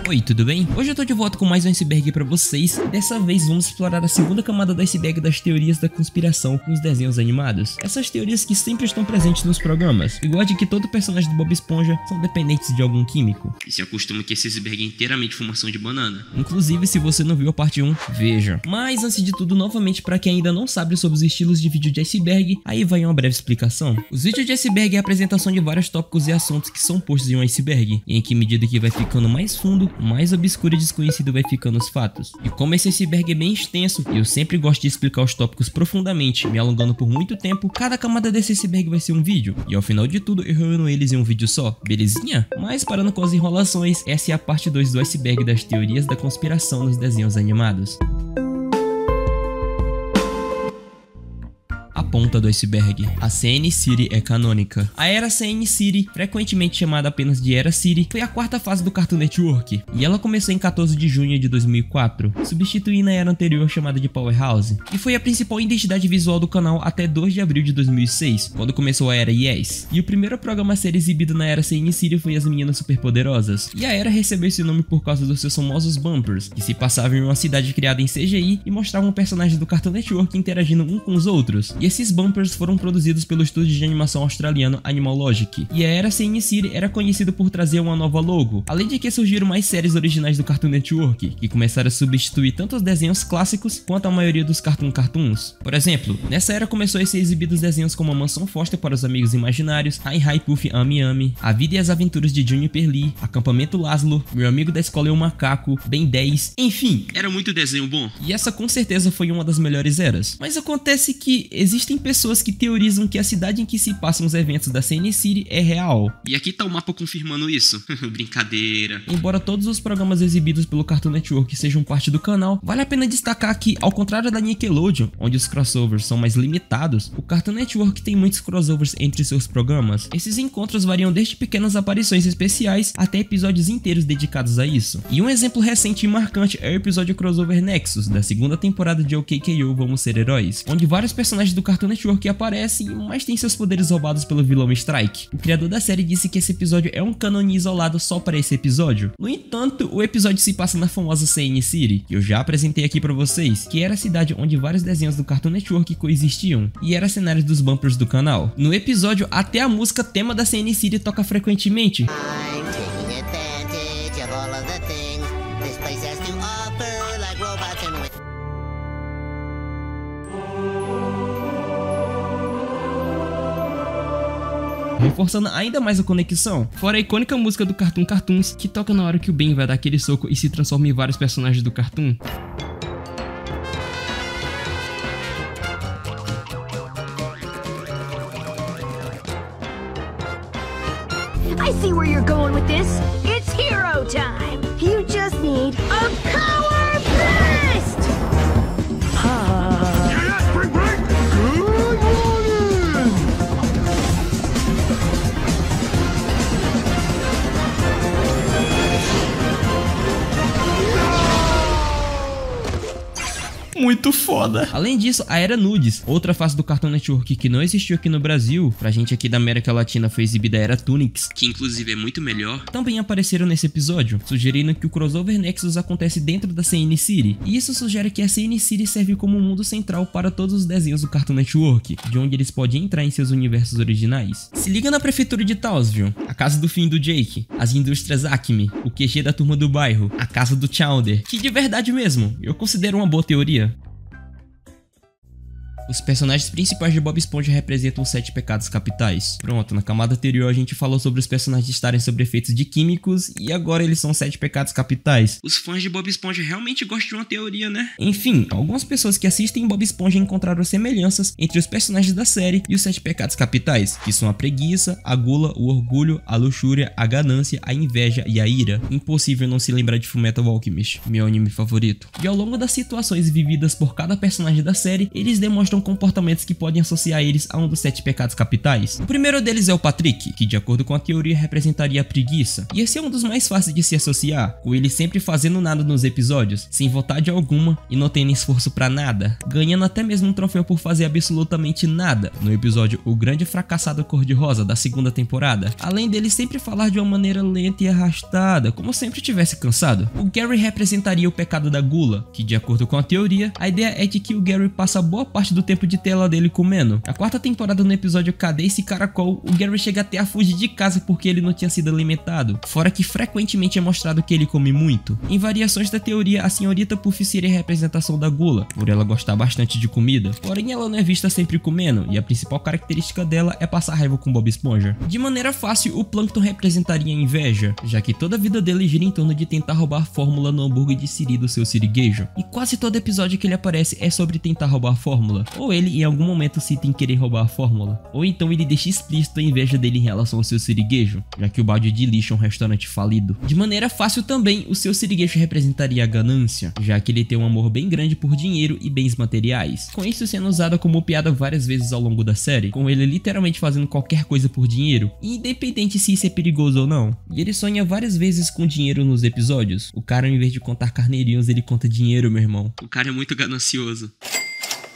Oi, tudo bem? Hoje eu tô de volta com mais um iceberg pra vocês. Dessa vez vamos explorar a segunda camada do iceberg das teorias da conspiração nos desenhos animados. Essas teorias que sempre estão presentes nos programas, igual a de que todo personagem do Bob Esponja são dependentes de algum químico. E se acostuma que esse iceberg é inteiramente fumação de banana. Inclusive, se você não viu a parte 1, veja. Mas antes de tudo, novamente, pra quem ainda não sabe sobre os estilos de vídeo de iceberg, aí vai uma breve explicação. Os vídeos de iceberg é a apresentação de vários tópicos e assuntos que são postos em um iceberg, e em que medida que vai ficando mais fundo, mais obscuro e desconhecido vai ficando os fatos. E como esse iceberg é bem extenso, e eu sempre gosto de explicar os tópicos profundamente, me alongando por muito tempo, cada camada desse iceberg vai ser um vídeo, e ao final de tudo eu reúno eles em um vídeo só, belezinha? Mas parando com as enrolações, essa é a parte 2 do iceberg das teorias da conspiração nos desenhos animados. Ponta do iceberg. A CN City é canônica. A era CN City, frequentemente chamada apenas de Era City, foi a quarta fase do Cartoon Network, e ela começou em 14 de junho de 2004, substituindo a era anterior chamada de Powerhouse, e foi a principal identidade visual do canal até 2 de abril de 2006, quando começou a era Yes. E o primeiro programa a ser exibido na era CN City foi As Meninas Superpoderosas, e a era recebeu esse nome por causa dos seus famosos bumpers, que se passavam em uma cidade criada em CGI e mostravam personagens do Cartoon Network interagindo um com os outros, e esses bumpers foram produzidos pelo estúdio de animação australiano Animal Logic, e a era CN City era conhecida por trazer uma nova logo, além de que surgiram mais séries originais do Cartoon Network, que começaram a substituir tanto os desenhos clássicos quanto a maioria dos cartoons. Por exemplo, nessa era começou a ser exibidos desenhos como a Mansão Foster para os Amigos Imaginários, Hi Hi Puff Ami Ami, A Vida e as Aventuras de Juniper Lee, Acampamento Laszlo, Meu Amigo da Escola é um Macaco, Ben 10, enfim, era muito desenho bom. E essa com certeza foi uma das melhores eras. Mas acontece que existem pessoas que teorizam que a cidade em que se passam os eventos da CN City é real. E aqui tá o mapa confirmando isso. Brincadeira. Embora todos os programas exibidos pelo Cartoon Network sejam parte do canal, vale a pena destacar que, ao contrário da Nickelodeon, onde os crossovers são mais limitados, o Cartoon Network tem muitos crossovers entre seus programas. Esses encontros variam desde pequenas aparições especiais até episódios inteiros dedicados a isso. E um exemplo recente e marcante é o episódio crossover Nexus, da segunda temporada de OKKO Vamos Ser Heróis, onde vários personagens do Cartoon Network aparecem, mas têm seus poderes roubados pelo vilão Strike. O criador da série disse que esse episódio é um cânone isolado só para esse episódio. No entanto, o episódio se passa na famosa CN City, que eu já apresentei aqui pra vocês, que era a cidade onde vários desenhos do Cartoon Network coexistiam, e era cenário dos bumpers do canal. No episódio, até a música tema da CN City toca frequentemente. Reforçando ainda mais a conexão, fora a icônica música do Cartoon Cartoons, que toca na hora que o Ben vai dar aquele soco e se transforma em vários personagens do Cartoon. I see where you're going with this. It's hero time. You just need a power fist. Muito foda. Além disso, a era Nudes, outra face do Cartoon Network que não existiu aqui no Brasil, pra gente aqui da América Latina foi exibida a era Tunics, que inclusive é muito melhor, também apareceram nesse episódio, sugerindo que o crossover Nexus acontece dentro da CN City, e isso sugere que a CN City serve como um mundo central para todos os desenhos do Cartoon Network, de onde eles podem entrar em seus universos originais. Se liga na prefeitura de Townsville, a casa do Finn do Jake, as indústrias Acme, o QG da turma do bairro, a casa do Chowder, que de verdade mesmo, eu considero uma boa teoria. Os personagens principais de Bob Esponja representam os 7 pecados capitais. Pronto, na camada anterior a gente falou sobre os personagens estarem sob efeitos de químicos e agora eles são 7 pecados capitais. Os fãs de Bob Esponja realmente gostam de uma teoria, né? Enfim, algumas pessoas que assistem Bob Esponja encontraram semelhanças entre os personagens da série e os 7 pecados capitais, que são a preguiça, a gula, o orgulho, a luxúria, a ganância, a inveja e a ira. Impossível não se lembrar de Fullmetal Alchemist, meu anime favorito. E ao longo das situações vividas por cada personagem da série, eles demonstram mostram comportamentos que podem associar eles a um dos 7 pecados capitais. O primeiro deles é o Patrick, que de acordo com a teoria representaria a preguiça, e esse é um dos mais fáceis de se associar, com ele sempre fazendo nada nos episódios, sem vontade alguma e não tendo esforço pra nada, ganhando até mesmo um troféu por fazer absolutamente nada, no episódio O Grande Fracassado Cor-de-Rosa da segunda temporada, além dele sempre falar de uma maneira lenta e arrastada, como sempre tivesse cansado. O Gary representaria o pecado da gula, que de acordo com a teoria, a ideia é de que o Gary passa boa parte do tempo de tela dele comendo. Na quarta temporada, no episódio Cadê esse caracol, o Gary chega até a fugir de casa porque ele não tinha sido alimentado, fora que frequentemente é mostrado que ele come muito. Em variações da teoria, a senhorita Puff seria a representação da gula, por ela gostar bastante de comida, porém ela não é vista sempre comendo, e a principal característica dela é passar raiva com Bob Esponja. De maneira fácil, o Plankton representaria a inveja, já que toda a vida dele gira em torno de tentar roubar a fórmula no hambúrguer de Siri do seu sirigueijo, e quase todo episódio que ele aparece é sobre tentar roubar a fórmula, ou ele em algum momento cita em querer roubar a fórmula, ou então ele deixa explícito a inveja dele em relação ao seu sirigueijo, já que o balde de lixo é um restaurante falido. De maneira fácil também, o seu sirigueijo representaria a ganância, já que ele tem um amor bem grande por dinheiro e bens materiais, com isso sendo usado como piada várias vezes ao longo da série, com ele literalmente fazendo qualquer coisa por dinheiro, independente se isso é perigoso ou não. E ele sonha várias vezes com dinheiro nos episódios. O cara, em vez de contar carneirinhos, ele conta dinheiro, meu irmão. O cara é muito ganancioso.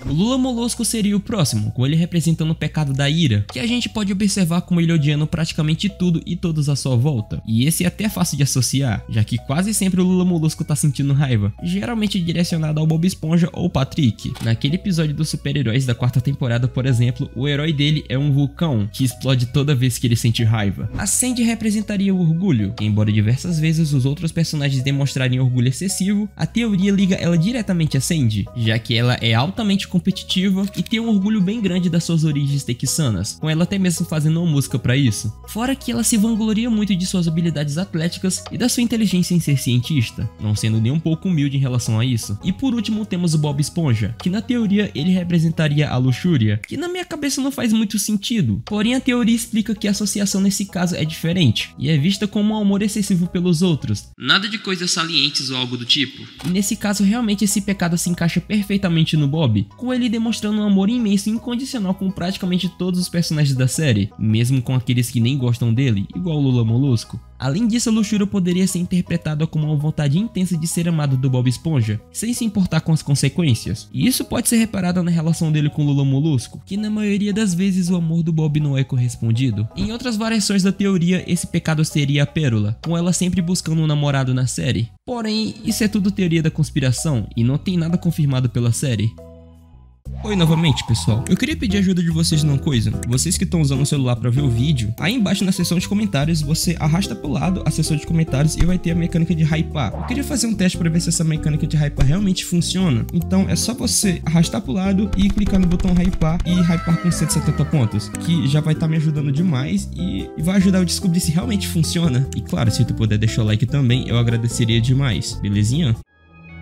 O Lula Molusco seria o próximo, com ele representando o pecado da ira, que a gente pode observar como ele odiando praticamente tudo e todos à sua volta. E esse é até fácil de associar, já que quase sempre o Lula Molusco tá sentindo raiva, geralmente direcionado ao Bob Esponja ou Patrick. Naquele episódio dos super-heróis da quarta temporada, por exemplo, o herói dele é um vulcão, que explode toda vez que ele sente raiva. A Sandy representaria o orgulho, embora diversas vezes os outros personagens demonstrarem orgulho excessivo, a teoria liga ela diretamente a Sandy, já que ela é altamente competitiva e tem um orgulho bem grande das suas origens texanas, com ela até mesmo fazendo uma música pra isso. Fora que ela se vangloria muito de suas habilidades atléticas e da sua inteligência em ser cientista, não sendo nem um pouco humilde em relação a isso. E por último temos o Bob Esponja, que na teoria ele representaria a luxúria, que na minha cabeça não faz muito sentido, porém a teoria explica que a associação nesse caso é diferente, e é vista como um amor excessivo pelos outros. Nada de coisas salientes ou algo do tipo. E nesse caso realmente esse pecado se encaixa perfeitamente no Bob, com ele demonstrando um amor imenso e incondicional com praticamente todos os personagens da série, mesmo com aqueles que nem gostam dele, igual o Lula Molusco. Além disso, a luxúria poderia ser interpretada como uma vontade intensa de ser amado do Bob Esponja, sem se importar com as consequências. E isso pode ser reparado na relação dele com o Lula Molusco, que na maioria das vezes o amor do Bob não é correspondido. Em outras variações da teoria, esse pecado seria a Pérola, com ela sempre buscando um namorado na série. Porém, isso é tudo teoria da conspiração, e não tem nada confirmado pela série. Oi novamente, pessoal. Eu queria pedir ajuda de vocês numa coisa. Vocês que estão usando o celular para ver o vídeo, aí embaixo na seção de comentários você arrasta pro lado a seção de comentários e vai ter a mecânica de hypar. Eu queria fazer um teste para ver se essa mecânica de hypar realmente funciona. Então é só você arrastar pro lado e clicar no botão hypar e hypar com 170 pontos, que já vai estar me ajudando demais e vai ajudar eu a descobrir se realmente funciona. E claro, se tu puder deixar o like também, eu agradeceria demais. Belezinha?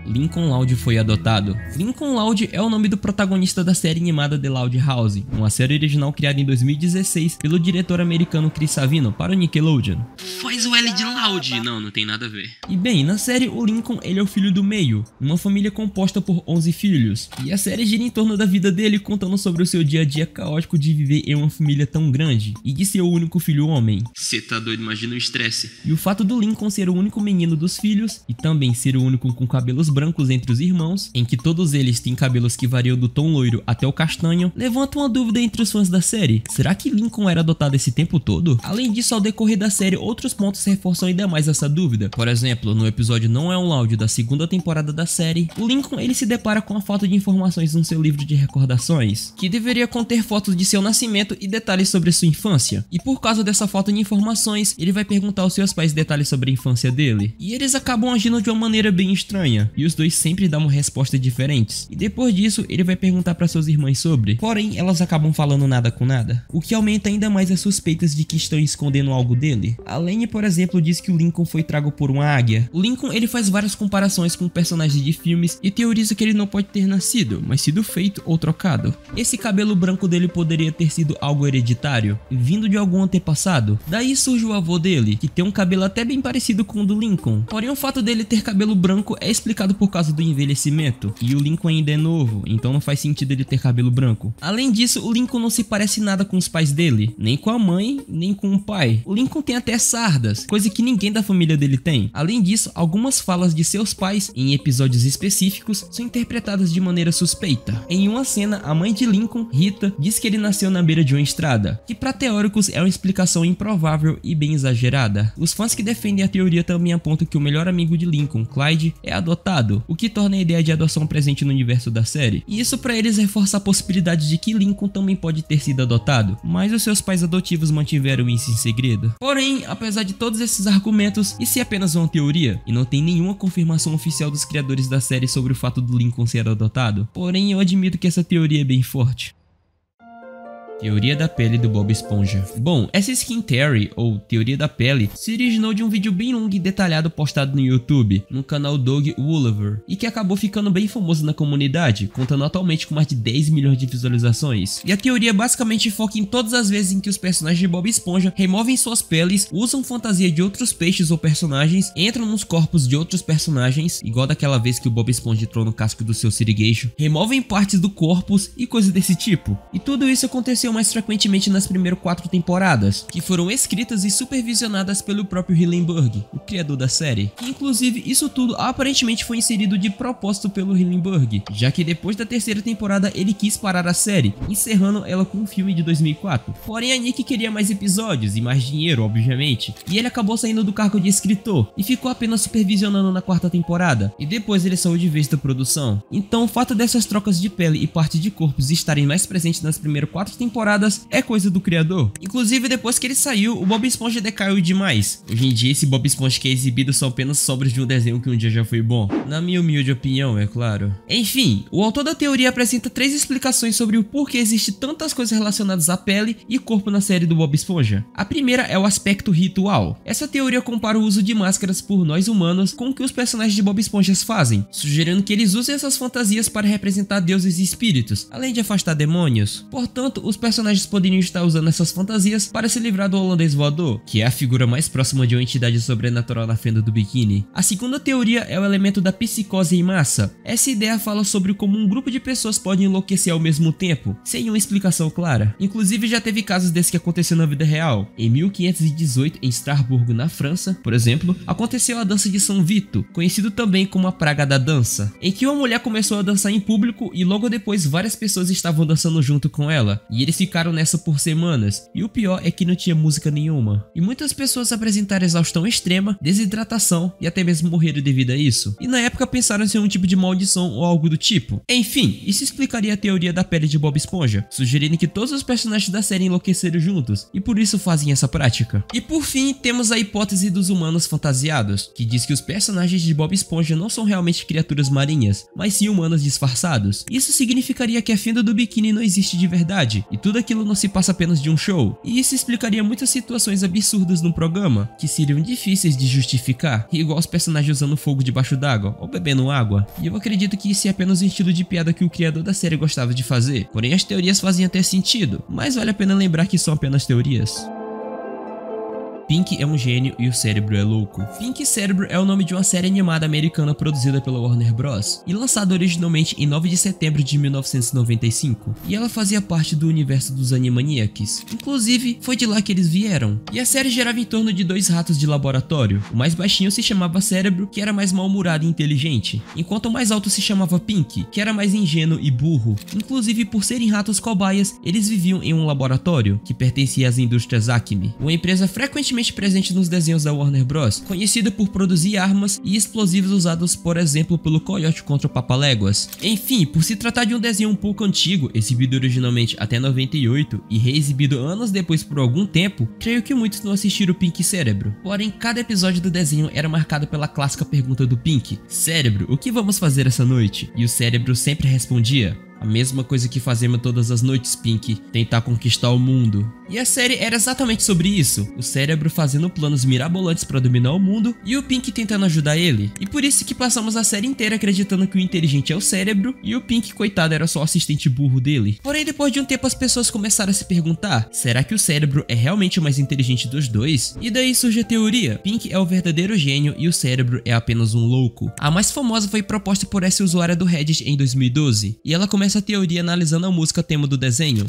Lincoln Loud foi adotado. Lincoln Loud é o nome do protagonista da série animada The Loud House, uma série original criada em 2016 pelo diretor americano Chris Savino para o Nickelodeon. Faz o L de Loud. Não tem nada a ver. E bem, na série o Lincoln ele é o filho do meio, uma família composta por 11 filhos, e a série gira em torno da vida dele contando sobre o seu dia a dia caótico de viver em uma família tão grande e de ser o único filho homem. Cê tá doido, imagina o estresse. E o fato do Lincoln ser o único menino dos filhos e também ser o único com cabelos brancos entre os irmãos, em que todos eles têm cabelos que variam do tom loiro até o castanho, levanta uma dúvida entre os fãs da série. Será que Lincoln era adotado esse tempo todo? Além disso, ao decorrer da série, outros pontos reforçam ainda mais essa dúvida. Por exemplo, no episódio Não é um Loud da segunda temporada da série, o Lincoln ele se depara com a falta de informações no seu livro de recordações, que deveria conter fotos de seu nascimento e detalhes sobre sua infância. E por causa dessa falta de informações, ele vai perguntar aos seus pais detalhes sobre a infância dele. E eles acabam agindo de uma maneira bem estranha, e os dois sempre dão respostas diferentes. E depois disso, ele vai perguntar para suas irmãs sobre. Porém, elas acabam falando nada com nada, o que aumenta ainda mais as suspeitas de que estão escondendo algo dele. A Lane, por exemplo, diz que o Lincoln foi trago por uma águia. O Lincoln ele faz várias comparações com personagens de filmes e teoriza que ele não pode ter nascido, mas sido feito ou trocado. Esse cabelo branco dele poderia ter sido algo hereditário, vindo de algum antepassado. Daí surge o avô dele, que tem um cabelo até bem parecido com o do Lincoln. Porém, o fato dele ter cabelo branco é explicado por causa do envelhecimento, e o Lincoln ainda é novo, então não faz sentido ele ter cabelo branco. Além disso, o Lincoln não se parece nada com os pais dele, nem com a mãe, nem com o pai. O Lincoln tem até sardas, coisa que ninguém da família dele tem. Além disso, algumas falas de seus pais, em episódios específicos, são interpretadas de maneira suspeita. Em uma cena, a mãe de Lincoln, Rita, diz que ele nasceu na beira de uma estrada, que para teóricos é uma explicação improvável e bem exagerada. Os fãs que defendem a teoria também apontam que o melhor amigo de Lincoln, Clyde, é adotado, o que torna a ideia de adoção presente no universo da série. E isso para eles reforça a possibilidade de que Lincoln também pode ter sido adotado, mas os seus pais adotivos mantiveram isso em segredo. Porém, apesar de todos esses argumentos, isso é apenas uma teoria, e não tem nenhuma confirmação oficial dos criadores da série sobre o fato do Lincoln ser adotado. Porém, eu admito que essa teoria é bem forte. Teoria da pele do Bob Esponja. Bom, essa Skin Theory, ou teoria da pele, se originou de um vídeo bem longo e detalhado postado no YouTube, no canal Doug Wolver, e que acabou ficando bem famoso na comunidade, contando atualmente com mais de 10 milhões de visualizações. E a teoria basicamente foca em todas as vezes em que os personagens de Bob Esponja removem suas peles, usam fantasia de outros peixes ou personagens, entram nos corpos de outros personagens, igual daquela vez que o Bob Esponja entrou no casco do seu sirigueijo, removem partes do corpo e coisas desse tipo. E tudo isso aconteceu mais frequentemente nas primeiras 4 temporadas, que foram escritas e supervisionadas pelo próprio Hillenburg, o criador da série. E inclusive isso tudo aparentemente foi inserido de propósito pelo Hillenburg, já que depois da 3ª temporada ele quis parar a série, encerrando ela com um filme de 2004. Porém a Nick queria mais episódios e mais dinheiro, obviamente, e ele acabou saindo do cargo de escritor e ficou apenas supervisionando na 4ª temporada, e depois ele saiu de vez da produção. Então o fato dessas trocas de pele e parte de corpos estarem mais presentes nas primeiras 4 temporadas é coisa do criador. Inclusive depois que ele saiu, o Bob Esponja decaiu demais. Hoje em dia esse Bob Esponja que é exibido são apenas sobras de um desenho que um dia já foi bom. Na minha humilde opinião, é claro. Enfim, o autor da teoria apresenta 3 explicações sobre o porquê existe tantas coisas relacionadas à pele e corpo na série do Bob Esponja. A primeira é o aspecto ritual. Essa teoria compara o uso de máscaras por nós humanos com o que os personagens de Bob Esponja fazem, sugerindo que eles usem essas fantasias para representar deuses e espíritos, além de afastar demônios. Portanto, os personagens poderiam estar usando essas fantasias para se livrar do holandês voador, que é a figura mais próxima de uma entidade sobrenatural na fenda do biquíni. A segunda teoria é o elemento da psicose em massa. Essa ideia fala sobre como um grupo de pessoas pode enlouquecer ao mesmo tempo, sem uma explicação clara. Inclusive já teve casos desses que aconteceram na vida real. Em 1518, em Strasbourg, na França, por exemplo, aconteceu a dança de São Vito, conhecido também como a praga da dança, em que uma mulher começou a dançar em público e logo depois várias pessoas estavam dançando junto com ela, e eles ficaram nessa por semanas, e o pior é que não tinha música nenhuma. E muitas pessoas apresentaram exaustão extrema, desidratação e até mesmo morreram devido a isso. E na época pensaram em ser um tipo de maldição ou algo do tipo. Enfim, isso explicaria a teoria da pele de Bob Esponja, sugerindo que todos os personagens da série enlouqueceram juntos, e por isso fazem essa prática. E por fim, temos a hipótese dos humanos fantasiados, que diz que os personagens de Bob Esponja não são realmente criaturas marinhas, mas sim humanos disfarçados. Isso significaria que a fenda do biquíni não existe de verdade, e tudo aquilo não se passa apenas de um show, e isso explicaria muitas situações absurdas no programa, que seriam difíceis de justificar, igual os personagens usando fogo debaixo d'água, ou bebendo água, e eu acredito que isso é apenas um estilo de piada que o criador da série gostava de fazer, porém as teorias faziam até sentido, mas vale a pena lembrar que são apenas teorias. Pink é um gênio e o cérebro é louco. Pink Cérebro é o nome de uma série animada americana produzida pela Warner Bros. E lançada originalmente em 9 de setembro de 1995. E ela fazia parte do universo dos Animaniacs. Inclusive, foi de lá que eles vieram. E a série girava em torno de 2 ratos de laboratório. O mais baixinho se chamava Cérebro, que era mais mal-humorado e inteligente. Enquanto o mais alto se chamava Pink, que era mais ingênuo e burro. Inclusive, por serem ratos cobaias, eles viviam em um laboratório, que pertencia às indústrias Acme. Uma empresa frequentemente presente nos desenhos da Warner Bros, conhecida por produzir armas e explosivos usados, por exemplo, pelo Coyote contra o Papaléguas. Enfim, por se tratar de um desenho um pouco antigo, exibido originalmente até 98 e reexibido anos depois por algum tempo, creio que muitos não assistiram Pink Cérebro. Porém, cada episódio do desenho era marcado pela clássica pergunta do Pink: Cérebro, o que vamos fazer essa noite? E o Cérebro sempre respondia: A mesma coisa que fazemos todas as noites, Pink, tentar conquistar o mundo. E a série era exatamente sobre isso, o cérebro fazendo planos mirabolantes para dominar o mundo e o Pink tentando ajudar ele. E por isso que passamos a série inteira acreditando que o inteligente é o cérebro e o Pink, coitado, era só o assistente burro dele. Porém, depois de um tempo as pessoas começaram a se perguntar, será que o cérebro é realmente o mais inteligente dos dois? E daí surge a teoria, Pink é o verdadeiro gênio e o cérebro é apenas um louco. A mais famosa foi proposta por essa usuária do Reddit em 2012, e ela começa a teoria analisando a música tema do desenho.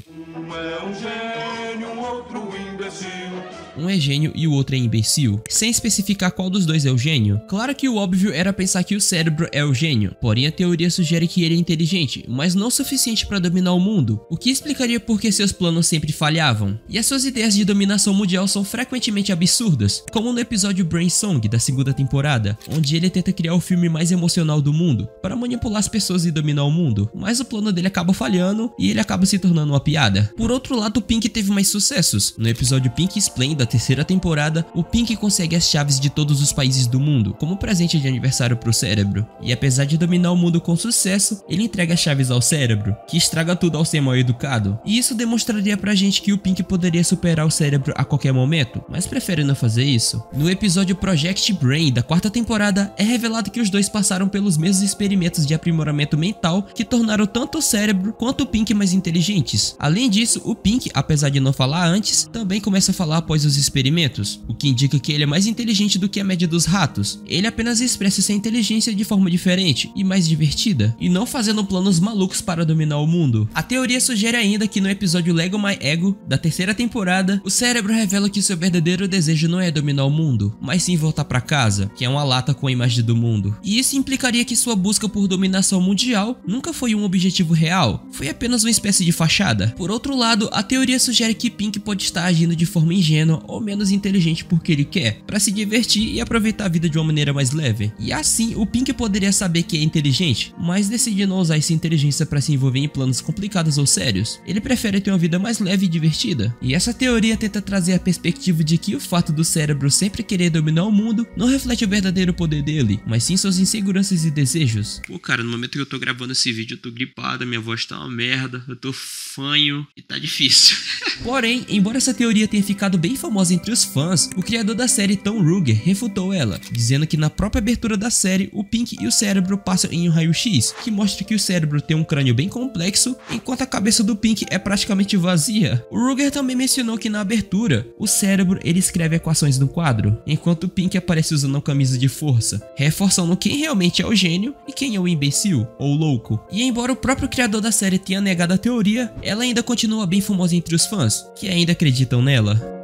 Um é gênio e o outro é imbecil, sem especificar qual dos dois é o gênio. Claro que o óbvio era pensar que o cérebro é o gênio, porém a teoria sugere que ele é inteligente, mas não o suficiente para dominar o mundo, o que explicaria por que seus planos sempre falhavam. E as suas ideias de dominação mundial são frequentemente absurdas, como no episódio Brain Song da segunda temporada, onde ele tenta criar o filme mais emocional do mundo, para manipular as pessoas e dominar o mundo, mas o plano dele acaba falhando e ele acaba se tornando uma piada. Por outro lado, o Pink teve mais sucessos. No episódio Pink Explain da terceira temporada, o Pink consegue as chaves de todos os países do mundo, como presente de aniversário pro cérebro. E apesar de dominar o mundo com sucesso, ele entrega as chaves ao cérebro, que estraga tudo ao ser mal educado. E isso demonstraria pra gente que o Pink poderia superar o cérebro a qualquer momento, mas prefere não fazer isso. No episódio Project Brain da quarta temporada, é revelado que os dois passaram pelos mesmos experimentos de aprimoramento mental que tornaram tanto o cérebro quanto o Pink mais inteligentes. Além disso, o Pink, apesar de não falar antes, também começa a falar após os experimentos, o que indica que ele é mais inteligente do que a média dos ratos. Ele apenas expressa essa inteligência de forma diferente e mais divertida, e não fazendo planos malucos para dominar o mundo. A teoria sugere ainda que no episódio Lego My Ego, da terceira temporada, o cérebro revela que seu verdadeiro desejo não é dominar o mundo, mas sim voltar para casa, que é uma lata com a imagem do mundo. E isso implicaria que sua busca por dominação mundial nunca foi um objetivo real, foi apenas uma espécie de fachada. Por outro lado, a teoria sugere que Pink pode estar agindo de forma ingênua ou menos inteligente porque ele quer, para se divertir e aproveitar a vida de uma maneira mais leve. E assim, o Pink poderia saber que é inteligente, mas decide não usar essa inteligência para se envolver em planos complicados ou sérios. Ele prefere ter uma vida mais leve e divertida. E essa teoria tenta trazer a perspectiva de que o fato do cérebro sempre querer dominar o mundo não reflete o verdadeiro poder dele, mas sim suas inseguranças e desejos. Pô, cara, no momento que eu tô gravando esse vídeo eu tô gripada, minha voz tá uma merda, eu tô fanho e tá difícil. Porém, embora essa teoria tenha ficado bem famosa entre os fãs, o criador da série, Tom Ruegger, refutou ela, dizendo que na própria abertura da série, o Pink e o cérebro passam em um raio-x, que mostra que o cérebro tem um crânio bem complexo, enquanto a cabeça do Pink é praticamente vazia. O Ruegger também mencionou que na abertura, o cérebro ele escreve equações no quadro, enquanto o Pink aparece usando uma camisa de força, reforçando quem realmente é o gênio e quem é o imbecil, ou louco. E embora o próprio criador da série tenha negado a teoria, ela ainda continua bem famosa entre os fãs, que ainda acreditam nela.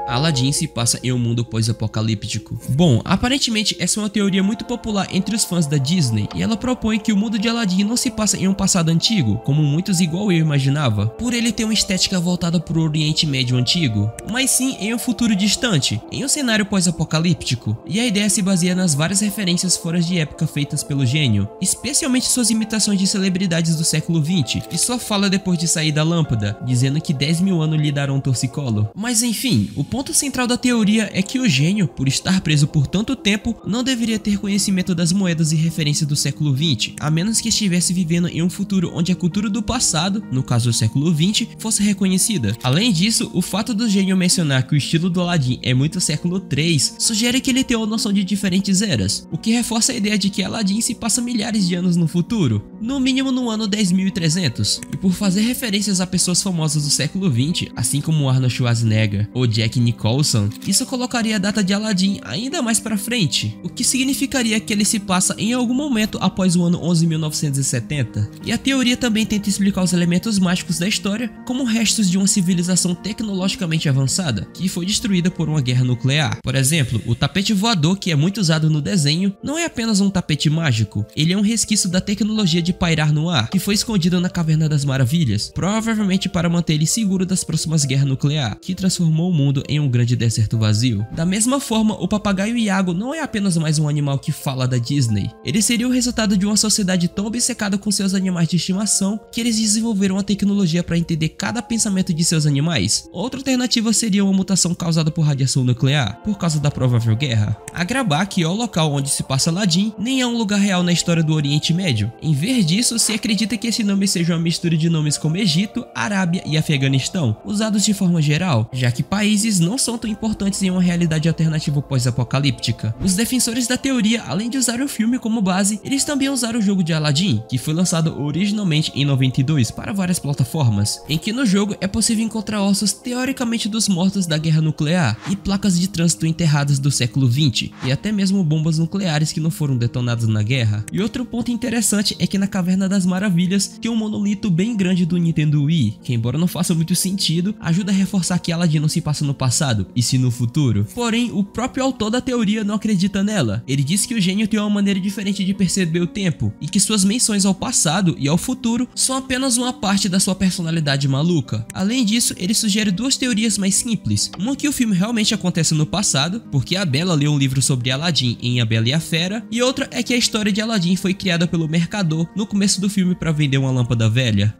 Aladdin se passa em um mundo pós-apocalíptico. Bom, aparentemente essa é uma teoria muito popular entre os fãs da Disney, e ela propõe que o mundo de Aladdin não se passa em um passado antigo, como muitos igual eu imaginava, por ele ter uma estética voltada para o Oriente Médio antigo, mas sim em um futuro distante, em um cenário pós-apocalíptico. E a ideia se baseia nas várias referências fora de época feitas pelo gênio, especialmente suas imitações de celebridades do século 20, e sua fala depois de sair da lâmpada, dizendo que 10 mil anos lhe darão um torcicolo. Mas enfim, o ponto central da teoria é que o gênio, por estar preso por tanto tempo, não deveria ter conhecimento das moedas e referência do século 20, a menos que estivesse vivendo em um futuro onde a cultura do passado, no caso do século 20, fosse reconhecida. Além disso, o fato do gênio mencionar que o estilo do Aladdin é muito século 3, sugere que ele tem uma noção de diferentes eras, o que reforça a ideia de que Aladdin se passa milhares de anos no futuro, no mínimo no ano 10.300, e por fazer referências a pessoas famosas do século 20, assim como Arnold Schwarzenegger ou Jack Nicholson, isso colocaria a data de Aladdin ainda mais pra frente, o que significaria que ele se passa em algum momento após o ano 11.970. E a teoria também tenta explicar os elementos mágicos da história como restos de uma civilização tecnologicamente avançada, que foi destruída por uma guerra nuclear. Por exemplo, o tapete voador, que é muito usado no desenho, não é apenas um tapete mágico, ele é um resquício da tecnologia de pairar no ar, que foi escondido na Caverna das Maravilhas, provavelmente para manter ele seguro das próximas guerras nucleares, que transformou o mundo em em um grande deserto vazio. Da mesma forma, o papagaio Iago não é apenas mais um animal que fala da Disney. Ele seria o resultado de uma sociedade tão obcecada com seus animais de estimação que eles desenvolveram a tecnologia para entender cada pensamento de seus animais. Outra alternativa seria uma mutação causada por radiação nuclear, por causa da provável guerra. Agrabah, que é o local onde se passa Aladdin, nem é um lugar real na história do Oriente Médio. Em vez disso, se acredita que esse nome seja uma mistura de nomes como Egito, Arábia e Afeganistão, usados de forma geral, já que países não são tão importantes em uma realidade alternativa pós-apocalíptica. Os defensores da teoria, além de usar o filme como base, eles também usaram o jogo de Aladdin, que foi lançado originalmente em 92 para várias plataformas, em que no jogo é possível encontrar ossos teoricamente dos mortos da guerra nuclear e placas de trânsito enterradas do século 20, e até mesmo bombas nucleares que não foram detonadas na guerra. E outro ponto interessante é que na Caverna das Maravilhas tem um monolito bem grande do Nintendo Wii, que embora não faça muito sentido, ajuda a reforçar que Aladdin não se passa no passado, e sim no futuro. Porém, o próprio autor da teoria não acredita nela. Ele diz que o gênio tem uma maneira diferente de perceber o tempo, e que suas menções ao passado e ao futuro são apenas uma parte da sua personalidade maluca. Além disso, ele sugere duas teorias mais simples. Uma que o filme realmente acontece no passado, porque a Bela leu um livro sobre Aladdin em A Bela e a Fera, e outra é que a história de Aladdin foi criada pelo mercador no começo do filme para vender uma lâmpada velha.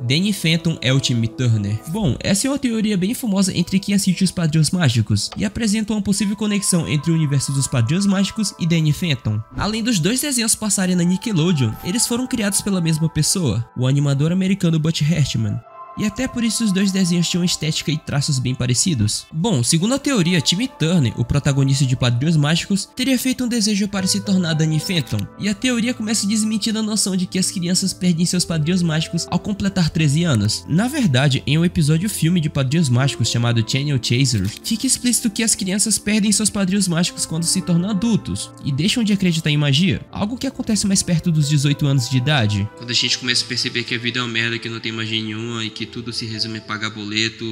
Danny Phantom é o Timmy Turner. Bom, essa é uma teoria bem famosa entre quem assiste os Padrinhos Mágicos e apresenta uma possível conexão entre o universo dos Padrinhos Mágicos e Danny Phantom. Além dos dois desenhos passarem na Nickelodeon, eles foram criados pela mesma pessoa, o animador americano Butch Hartman. E até por isso os dois desenhos tinham estética e traços bem parecidos. Bom, segundo a teoria, Timmy Turner, o protagonista de Padrinhos Mágicos, teria feito um desejo para se tornar Danny Phantom, e a teoria começa desmentindo a noção de que as crianças perdem seus Padrinhos Mágicos ao completar 13 anos. Na verdade, em um episódio filme de Padrinhos Mágicos chamado Channel Chasers, fica explícito que as crianças perdem seus Padrinhos Mágicos quando se tornam adultos, e deixam de acreditar em magia, algo que acontece mais perto dos 18 anos de idade. Quando a gente começa a perceber que a vida é uma merda, que não tem magia nenhuma e que tudo se resume a pagar boleto...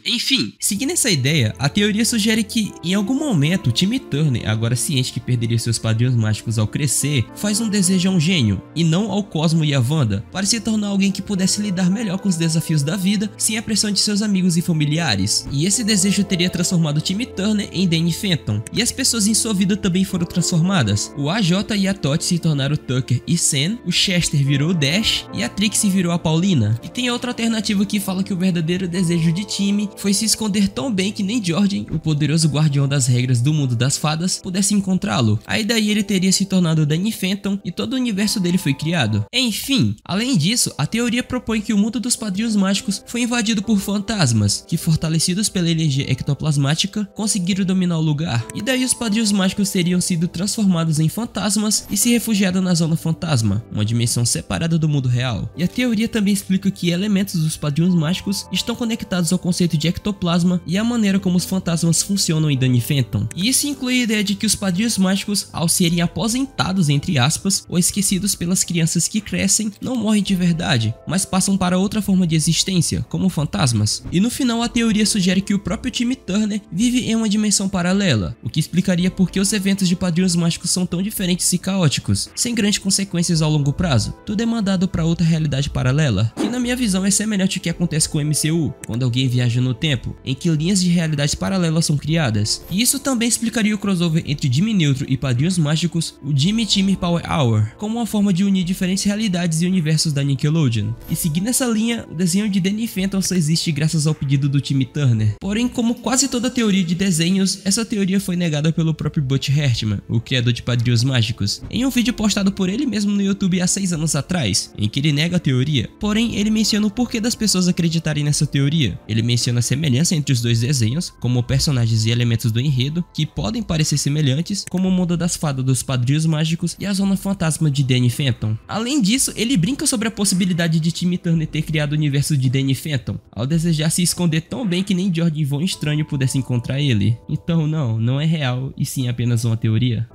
Enfim, seguindo essa ideia, a teoria sugere que, em algum momento, Timmy Turner, agora ciente que perderia seus Padrinhos Mágicos ao crescer, faz um desejo a um gênio, e não ao Cosmo e a Wanda, para se tornar alguém que pudesse lidar melhor com os desafios da vida, sem a pressão de seus amigos e familiares. E esse desejo teria transformado Timmy Turner em Danny Phantom, e as pessoas em sua vida também foram transformadas. O AJ e a Tot se tornaram Tucker e Sam, o Chester virou o Dash, e a Trixie virou a Paulina. E tem outra alternativa que fala que o verdadeiro desejo de Timmy foi se esconder tão bem que nem Jordan, o poderoso guardião das regras do mundo das fadas, pudesse encontrá-lo. Aí daí ele teria se tornado Danny Phantom e todo o universo dele foi criado. Enfim, além disso, a teoria propõe que o mundo dos Padrinhos Mágicos foi invadido por fantasmas, que fortalecidos pela energia ectoplasmática, conseguiram dominar o lugar. E daí os Padrinhos Mágicos teriam sido transformados em fantasmas e se refugiado na Zona Fantasma, uma dimensão separada do mundo real. E a teoria também explica que elementos dos Padrinhos Mágicos estão conectados ao conceito de ectoplasma e a maneira como os fantasmas funcionam em Danny Phantom. E isso inclui a ideia de que os Padrinhos Mágicos, ao serem aposentados entre aspas, ou esquecidos pelas crianças que crescem, não morrem de verdade, mas passam para outra forma de existência, como fantasmas. E no final a teoria sugere que o próprio Timmy Turner vive em uma dimensão paralela, o que explicaria por que os eventos de Padrinhos Mágicos são tão diferentes e caóticos, sem grandes consequências ao longo prazo. Tudo é mandado para outra realidade paralela, que na minha visão é semelhante ao que acontece com o MCU, quando alguém viaja no tempo, em que linhas de realidades paralelas são criadas. E isso também explicaria o crossover entre Jimmy Neutron e Padrinhos Mágicos, o Jimmy Timmy Power Hour, como uma forma de unir diferentes realidades e universos da Nickelodeon. E seguindo essa linha, o desenho de Danny Phantom só existe graças ao pedido do Timmy Turner. Porém, como quase toda teoria de desenhos, essa teoria foi negada pelo próprio Butch Hartman, o criador de Padrinhos Mágicos, em um vídeo postado por ele mesmo no YouTube há 6 anos atrás, em que ele nega a teoria. Porém, ele menciona o porquê das pessoas acreditarem nessa teoria. Ele menciona a semelhança entre os dois desenhos, como personagens e elementos do enredo, que podem parecer semelhantes, como o mundo das fadas dos Padrinhos Mágicos e a Zona Fantasma de Danny Phantom. Além disso, ele brinca sobre a possibilidade de Timmy Turner ter criado o universo de Danny Phantom, ao desejar se esconder tão bem que nem Jordan e Von Estranho pudesse encontrar ele. Então não é real, e sim apenas uma teoria.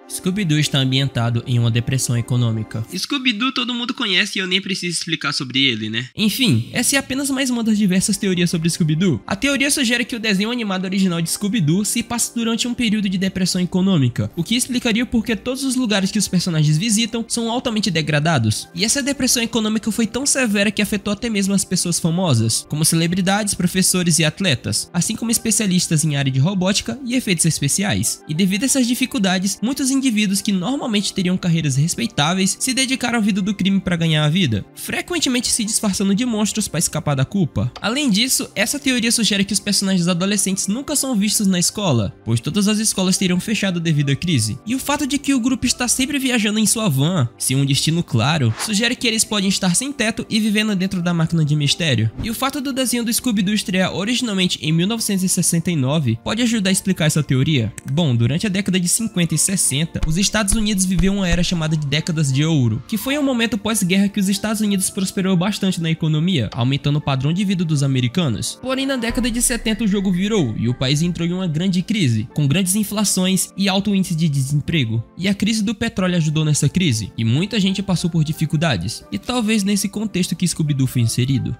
Scooby-Doo está ambientado em uma depressão econômica. Scooby-Doo todo mundo conhece e eu nem preciso explicar sobre ele, né? Enfim, essa é apenas mais uma das diversas teorias sobre Scooby-Doo. A teoria sugere que o desenho animado original de Scooby-Doo se passa durante um período de depressão econômica, o que explicaria o porquê todos os lugares que os personagens visitam são altamente degradados. E essa depressão econômica foi tão severa que afetou até mesmo as pessoas famosas, como celebridades, professores e atletas, assim como especialistas em área de robótica e efeitos especiais. E devido a essas dificuldades, muitos indivíduos que normalmente teriam carreiras respeitáveis se dedicaram à vida do crime para ganhar a vida, frequentemente se disfarçando de monstros para escapar da culpa. Além disso, essa teoria sugere que os personagens adolescentes nunca são vistos na escola, pois todas as escolas teriam fechado devido à crise. E o fato de que o grupo está sempre viajando em sua van, sem um destino claro, sugere que eles podem estar sem teto e vivendo dentro da máquina de mistério. E o fato do desenho do Scooby-Doo estrear originalmente em 1969 pode ajudar a explicar essa teoria. Bom, durante a década de 50 e 60, os Estados Unidos viviam uma era chamada de décadas de ouro, que foi um momento pós-guerra que os Estados Unidos prosperou bastante na economia, aumentando o padrão de vida dos americanos. Porém, na década de 70 o jogo virou e o país entrou em uma grande crise, com grandes inflações e alto índice de desemprego. E a crise do petróleo ajudou nessa crise, e muita gente passou por dificuldades, e talvez nesse contexto que Scooby-Doo foi inserido.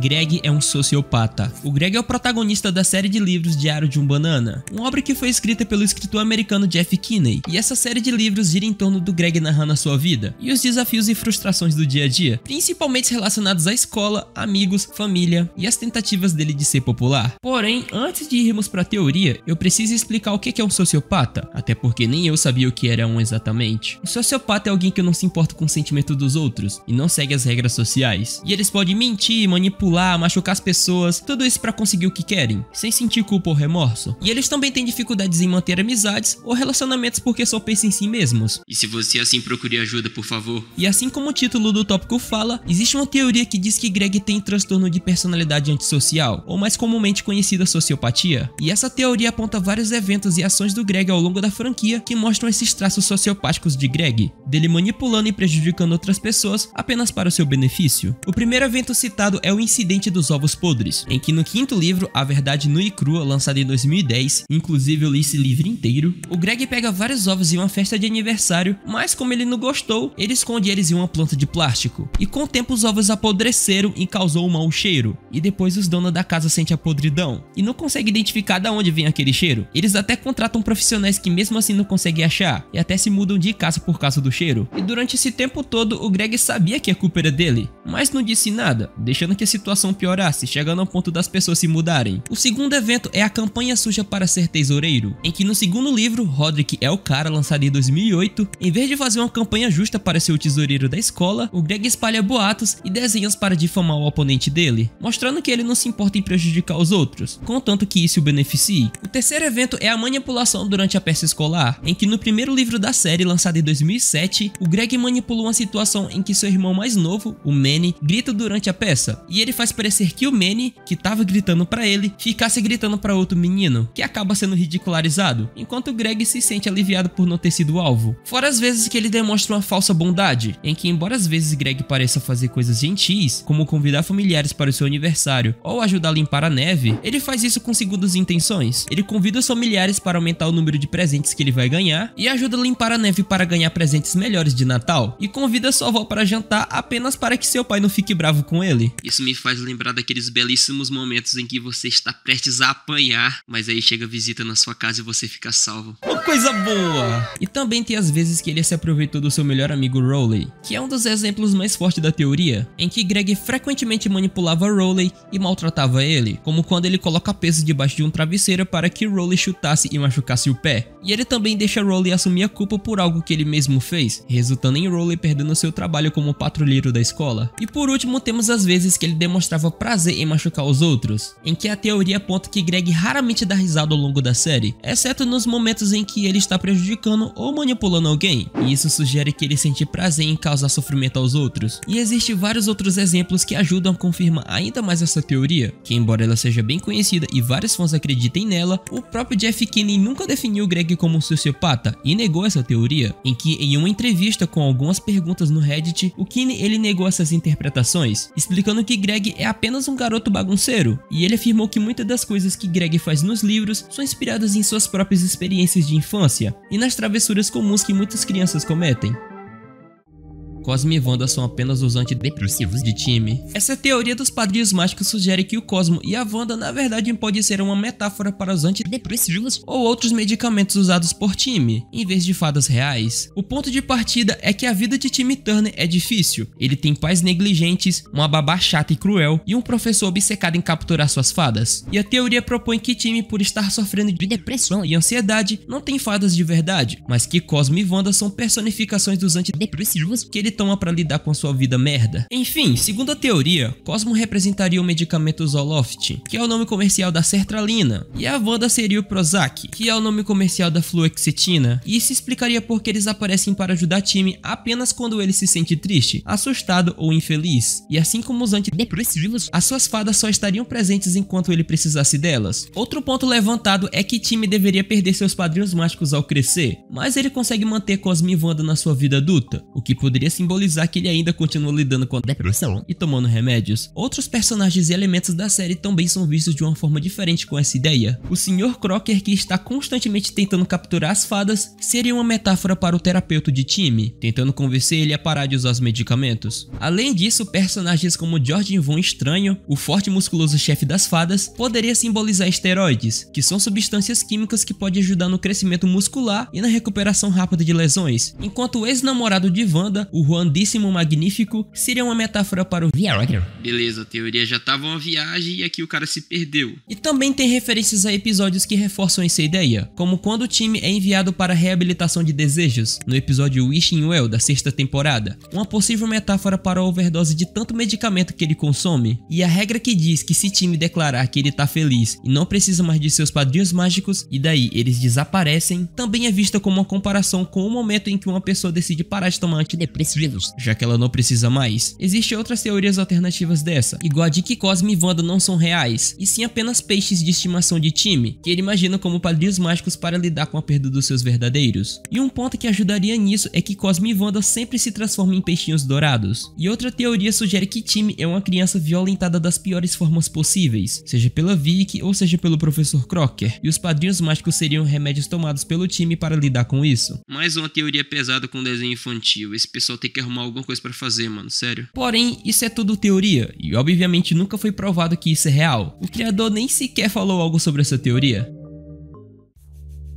Greg é um sociopata. O Greg é o protagonista da série de livros Diário de um Banana, uma obra que foi escrita pelo escritor americano Jeff Kinney, e essa série de livros gira em torno do Greg narrando a sua vida e os desafios e frustrações do dia a dia, principalmente relacionados à escola, amigos, família e as tentativas dele de ser popular. Porém, antes de irmos para a teoria, eu preciso explicar o que é um sociopata, até porque nem eu sabia o que era um exatamente. Um sociopata é alguém que não se importa com o sentimento dos outros e não segue as regras sociais, e eles podem mentir, manipular, machucar as pessoas, tudo isso pra conseguir o que querem, sem sentir culpa ou remorso. E eles também têm dificuldades em manter amizades ou relacionamentos porque só pensam em si mesmos. E se você assim procure ajuda, por favor. E assim como o título do tópico fala, existe uma teoria que diz que Greg tem transtorno de personalidade antissocial, ou mais comumente conhecida sociopatia. E essa teoria aponta vários eventos e ações do Greg ao longo da franquia que mostram esses traços sociopáticos de Greg, dele manipulando e prejudicando outras pessoas apenas para o seu benefício. O primeiro evento citado é o incidente dos ovos podres, em que no quinto livro, A Verdade Nua e Crua, lançado em 2010, inclusive eu li esse livro inteiro, o Greg pega vários ovos em uma festa de aniversário, mas como ele não gostou, ele esconde eles em uma planta de plástico. E com o tempo os ovos apodreceram e causou um mau cheiro, e depois os donos da casa sentem a podridão, e não conseguem identificar de onde vem aquele cheiro. Eles até contratam profissionais que mesmo assim não conseguem achar, e até se mudam de casa por causa do cheiro. E durante esse tempo todo, o Greg sabia que a culpa era dele, mas não disse nada, deixando que a situação piorasse, chegando ao ponto das pessoas se mudarem. O segundo evento é a campanha suja para ser tesoureiro, em que no segundo livro, Roderick é o cara, lançado em 2008, em vez de fazer uma campanha justa para ser o tesoureiro da escola, o Greg espalha boatos e desenhos para difamar o oponente dele, mostrando que ele não se importa em prejudicar os outros, contanto que isso o beneficie. O terceiro evento é a manipulação durante a peça escolar, em que no primeiro livro da série, lançado em 2007, o Greg manipulou uma situação em que seu irmão mais novo, o Manny, grita durante a peça, e ele faz parecer que o Manny, que tava gritando pra ele, ficasse gritando pra outro menino, que acaba sendo ridicularizado, enquanto o Greg se sente aliviado por não ter sido o alvo. Fora as vezes que ele demonstra uma falsa bondade, em que embora às vezes Greg pareça fazer coisas gentis, como convidar familiares para o seu aniversário ou ajudar a limpar a neve, ele faz isso com segundas intenções. Ele convida os familiares para aumentar o número de presentes que ele vai ganhar e ajuda a limpar a neve para ganhar presentes melhores de Natal, e convida sua avó para jantar apenas para que seu pai não fique bravo com ele. Isso me faz lembrar daqueles belíssimos momentos em que você está prestes a apanhar, mas aí chega a visita na sua casa e você fica salvo. Uma coisa boa! E também tem as vezes que ele se aproveitou do seu melhor amigo Rowley, que é um dos exemplos mais fortes da teoria, em que Greg frequentemente manipulava Rowley e maltratava ele, como quando ele coloca peso debaixo de um travesseiro para que Rowley chutasse e machucasse o pé. E ele também deixa Rowley assumir a culpa por algo que ele mesmo fez, resultando em Rowley perdendo seu trabalho como patrulheiro da escola. E por último temos as vezes que ele demonstrava prazer em machucar os outros, em que a teoria aponta que Greg raramente dá risada ao longo da série, exceto nos momentos em que ele está prejudicando ou manipulando alguém, e isso sugere que ele sente prazer em causar sofrimento aos outros. E existem vários outros exemplos que ajudam a confirmar ainda mais essa teoria, que embora ela seja bem conhecida e vários fãs acreditem nela, o próprio Jeff Kinney nunca definiu Greg como um sociopata e negou essa teoria, em que em uma entrevista com algumas perguntas no Reddit, o Kinney ele negou essas interpretações, explicando que Greg é apenas um garoto bagunceiro, e ele afirmou que muitas das coisas que Greg faz nos livros são inspiradas em suas próprias experiências de infância e nas travessuras comuns que muitas crianças cometem. Cosmo e Wanda são apenas os antidepressivos de time. Essa teoria dos padrinhos mágicos sugere que o Cosmo e a Wanda na verdade pode ser uma metáfora para os antidepressivos ou outros medicamentos usados por time, em vez de fadas reais. O ponto de partida é que a vida de Timmy Turner é difícil. Ele tem pais negligentes, uma babá chata e cruel e um professor obcecado em capturar suas fadas. E a teoria propõe que Timmy, por estar sofrendo de depressão e ansiedade, não tem fadas de verdade, mas que Cosmo e Wanda são personificações dos antidepressivos que ele toma para lidar com sua vida merda. Enfim, segundo a teoria, Cosmo representaria o medicamento Zoloft, que é o nome comercial da sertralina, e a Wanda seria o Prozac, que é o nome comercial da fluoxetina, e isso explicaria por que eles aparecem para ajudar Timmy apenas quando ele se sente triste, assustado ou infeliz. E assim como os antidepressivos, as suas fadas só estariam presentes enquanto ele precisasse delas. Outro ponto levantado é que Timmy deveria perder seus padrinhos mágicos ao crescer, mas ele consegue manter Cosmo e Wanda na sua vida adulta, o que poderia simbolizar que ele ainda continua lidando com a depressão e tomando remédios. Outros personagens e elementos da série também são vistos de uma forma diferente com essa ideia. O Sr. Crocker, que está constantemente tentando capturar as fadas, seria uma metáfora para o terapeuta de Timmy, tentando convencer ele a parar de usar os medicamentos. Além disso, personagens como George Von Estranho, o forte e musculoso chefe das fadas, poderia simbolizar esteroides, que são substâncias químicas que podem ajudar no crescimento muscular e na recuperação rápida de lesões, enquanto o ex-namorado de Wanda, o Juandíssimo Magnífico, seria uma metáfora para o Viagra. Beleza, a teoria já tava uma viagem e aqui o cara se perdeu. E também tem referências a episódios que reforçam essa ideia, como quando o time é enviado para a reabilitação de desejos, no episódio Wishing Well da sexta temporada, uma possível metáfora para a overdose de tanto medicamento que ele consome, e a regra que diz que se time declarar que ele tá feliz e não precisa mais de seus padrinhos mágicos, e daí eles desaparecem, também é vista como uma comparação com o momento em que uma pessoa decide parar de tomar antidepressivos, já que ela não precisa mais. Existem outras teorias alternativas dessa, igual a de que Cosmo e Wanda não são reais, e sim apenas peixes de estimação de time, que ele imagina como padrinhos mágicos para lidar com a perda dos seus verdadeiros. E um ponto que ajudaria nisso é que Cosmo e Wanda sempre se transformam em peixinhos dourados. E outra teoria sugere que Timmy é uma criança violentada das piores formas possíveis, seja pela Vicky ou seja pelo Professor Crocker, e os padrinhos mágicos seriam remédios tomados pelo time para lidar com isso. Mais uma teoria pesada com desenho infantil. Esse pessoal tem que arrumar alguma coisa pra fazer, mano, sério. Porém, isso é tudo teoria, e obviamente nunca foi provado que isso é real. O criador nem sequer falou algo sobre essa teoria.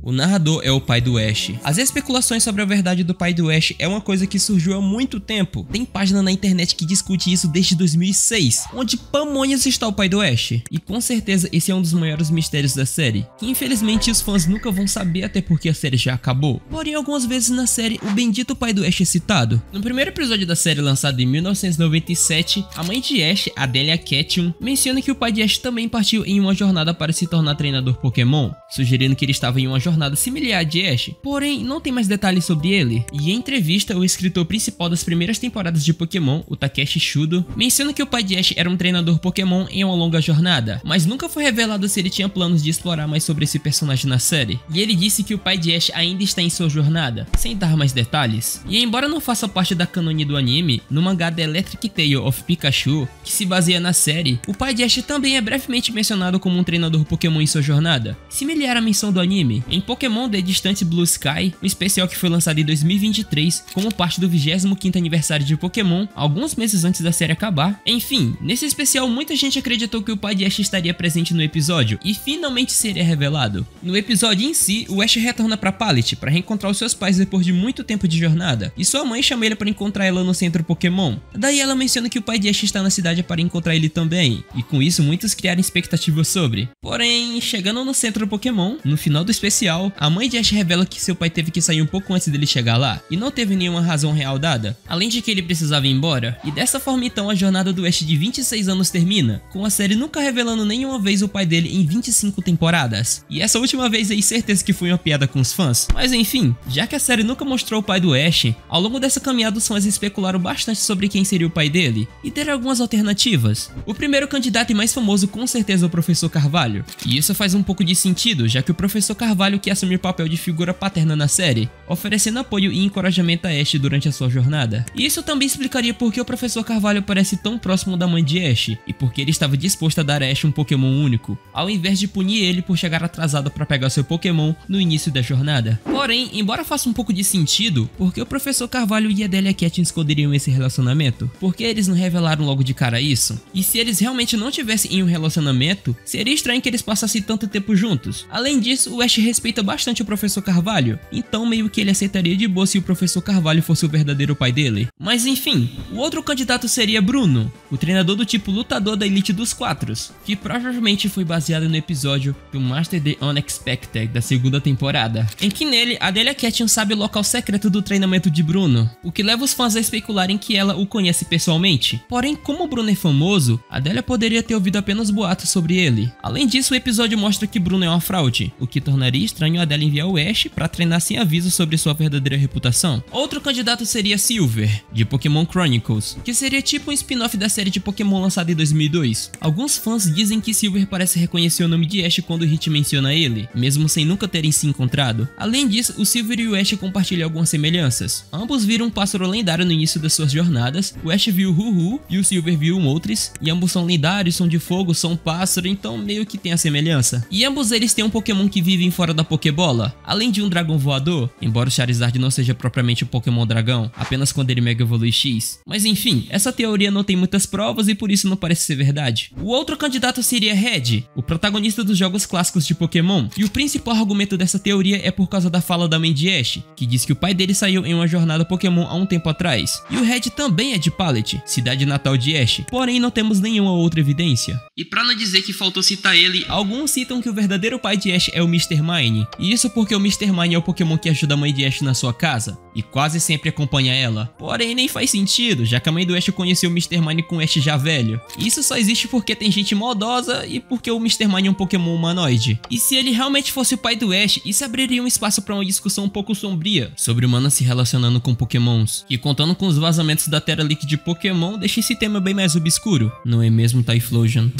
O narrador é o pai do Ash. As especulações sobre a verdade do pai do Ash é uma coisa que surgiu há muito tempo. Tem página na internet que discute isso desde 2006, onde pamonhas está o pai do Ash. E com certeza esse é um dos maiores mistérios da série, que infelizmente os fãs nunca vão saber até porque a série já acabou. Porém, algumas vezes na série, o bendito pai do Ash é citado. No primeiro episódio da série, lançado em 1997, a mãe de Ash, Adelia Ketchum, menciona que o pai de Ash também partiu em uma jornada para se tornar treinador Pokémon, sugerindo que ele estava em uma jornada similar a de Ash, porém não tem mais detalhes sobre ele. E em entrevista, o escritor principal das primeiras temporadas de Pokémon, o Takeshi Shudo, menciona que o pai de Ash era um treinador Pokémon em uma longa jornada, mas nunca foi revelado se ele tinha planos de explorar mais sobre esse personagem na série. E ele disse que o pai de Ash ainda está em sua jornada, sem dar mais detalhes. E embora não faça parte da canônia do anime, no mangá The Electric Tale of Pikachu, que se baseia na série, o pai de Ash também é brevemente mencionado como um treinador Pokémon em sua jornada, similar à menção do anime. Em Pokémon The Distant Blue Sky, um especial que foi lançado em 2023 como parte do 25º aniversário de Pokémon, alguns meses antes da série acabar. Enfim, nesse especial muita gente acreditou que o pai de Ash estaria presente no episódio e finalmente seria revelado. No episódio em si, o Ash retorna para Pallet para reencontrar os seus pais depois de muito tempo de jornada, e sua mãe chama ele para encontrar ela no centro Pokémon. Daí ela menciona que o pai de Ash está na cidade para encontrar ele também, e com isso muitos criaram expectativas sobre. Porém, chegando no centro Pokémon, no final do especial, a mãe de Ash revela que seu pai teve que sair um pouco antes dele chegar lá, e não teve nenhuma razão real dada, além de que ele precisava ir embora. E dessa forma então a jornada do Ash de 26 anos termina, com a série nunca revelando nenhuma vez o pai dele em 25 temporadas. E essa última vez aí certeza que foi uma piada com os fãs. Mas enfim, já que a série nunca mostrou o pai do Ash, ao longo dessa caminhada os fãs especularam bastante sobre quem seria o pai dele, e deram algumas alternativas. O primeiro candidato e mais famoso com certeza é o Professor Carvalho, e isso faz um pouco de sentido, já que o Professor Carvalho que assume o papel de figura paterna na série, oferecendo apoio e encorajamento a Ash durante a sua jornada. E isso também explicaria por que o Professor Carvalho parece tão próximo da mãe de Ash, e por que ele estava disposto a dar a Ash um Pokémon único, ao invés de punir ele por chegar atrasado para pegar seu Pokémon no início da jornada. Porém, embora faça um pouco de sentido, por que o Professor Carvalho e a Delia Catting esconderiam esse relacionamento? Por que eles não revelaram logo de cara isso? E se eles realmente não tivessem em um relacionamento, seria estranho que eles passassem tanto tempo juntos. Além disso, o Ash respeita bastante o Professor Carvalho, então meio que ele aceitaria de boa se o Professor Carvalho fosse o verdadeiro pai dele. Mas enfim, o outro candidato seria Bruno, o treinador do tipo lutador da Elite dos Quatros, que provavelmente foi baseado no episódio do Master the Unexpected da segunda temporada, em que nele a Delia Catting sabe o local secreto do treinamento de Bruno, o que leva os fãs a especularem que ela o conhece pessoalmente. Porém, como o Bruno é famoso, a Delia poderia ter ouvido apenas boatos sobre ele. Além disso, o episódio mostra que Bruno é uma fraude, o que tornaria estranho a Delia enviar o Ash para treinar sem aviso sobre sua verdadeira reputação. Outro candidato seria Silver, de Pokémon Chronicles, que seria tipo um spin-off da série de Pokémon lançada em 2002. Alguns fãs dizem que Silver parece reconhecer o nome de Ash quando o Hit menciona ele, mesmo sem nunca terem se encontrado. Além disso, o Silver e o Ash compartilham algumas semelhanças. Ambos viram um pássaro lendário no início das suas jornadas, o Ash viu o Hu-Hu e o Silver viu o Moltres, e ambos são lendários, são de fogo, são pássaro, então meio que tem a semelhança. E ambos eles têm um Pokémon que vivem fora da Pokébola, além de um dragão voador, embora o Charizard não seja propriamente um Pokémon dragão, apenas quando ele Mega Evolui X. Mas enfim, essa teoria não tem muitas provas e por isso não parece ser verdade. O outro candidato seria Red, o protagonista dos jogos clássicos de Pokémon, e o principal argumento dessa teoria é por causa da fala da mãe de Ash, que diz que o pai dele saiu em uma jornada Pokémon há um tempo atrás. E o Red também é de Pallet, cidade natal de Ash, porém não temos nenhuma outra evidência. E pra não dizer que faltou citar ele, Alguns citam que o verdadeiro pai de Ash é o Mr. Mime, e isso porque o Mr. Mime é o Pokémon que ajuda a mãe de Ash na sua casa, e quase sempre acompanha ela. Porém nem faz sentido, já que a mãe do Ash conheceu o Mr. Mime com o Ash já velho. Isso só existe porque tem gente maldosa e porque o Mr. Mime é um Pokémon humanoide. E se ele realmente fosse o pai do Ash, isso abriria um espaço para uma discussão um pouco sombria sobre humanos se relacionando com Pokémons, que contando com os vazamentos da Terra Leak de Pokémon deixa esse tema bem mais obscuro, não é mesmo, Typhlosion?